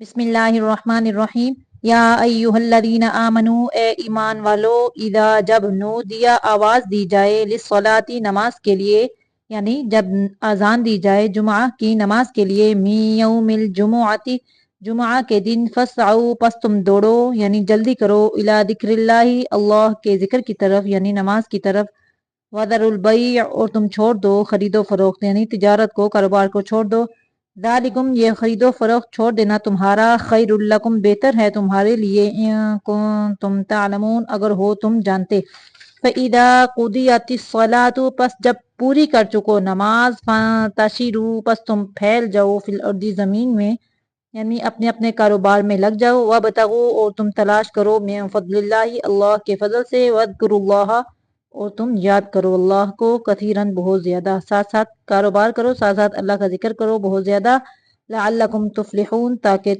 بسم اللہ الرحمن الرحیم یا ایہا الذین آمنو اے ایمان والو اذا جب نودیا آواز دی جائے للصلاۃ نماز کے لیے، یعنی جب اذان دی جائے جمعہ کی نماز کے لیے، من یوم الجمعۃ جمعہ کے دن، فسعوا پس تم دوڑو یعنی جلدی کرو، الی ذکر اللہ اللہ کے ذکر کی طرف یعنی نماز کی طرف، وذروا البیع اور تم چھوڑ دو خرید و فروخت یعنی تجارت کو، کاروبار کو چھوڑ دو، ذالکم یہ خرید و فروخت چھوڑ دینا تمہارا، خیر لکم بہتر ہے تمہارے لیے، ان کنتم تعلمون اگر ہو تم جانتے، فَإِذَا قُضِيَتِ الصَّلَاةُ پس جب پوری کر چکو نماز، فَانتَشِرُوا پس تم پھیل جاؤ، فی الارض زمین میں یعنی اپنے اپنے کاروبار میں لگ جاؤ، وَابْتَغُوا اور تم تلاش کرو، من فضل اللہ اللہ کے فضل سے، وَاذْكُرُوا اللَّهَ اور تم یاد کرو اللہ کو، کثیراً بہت زیادہ، ساتھ ساتھ کاروبار کرو، ساتھ ساتھ اللہ کا ذکر کرو بہت زیادہ، لعلکم تفلحون تاکہ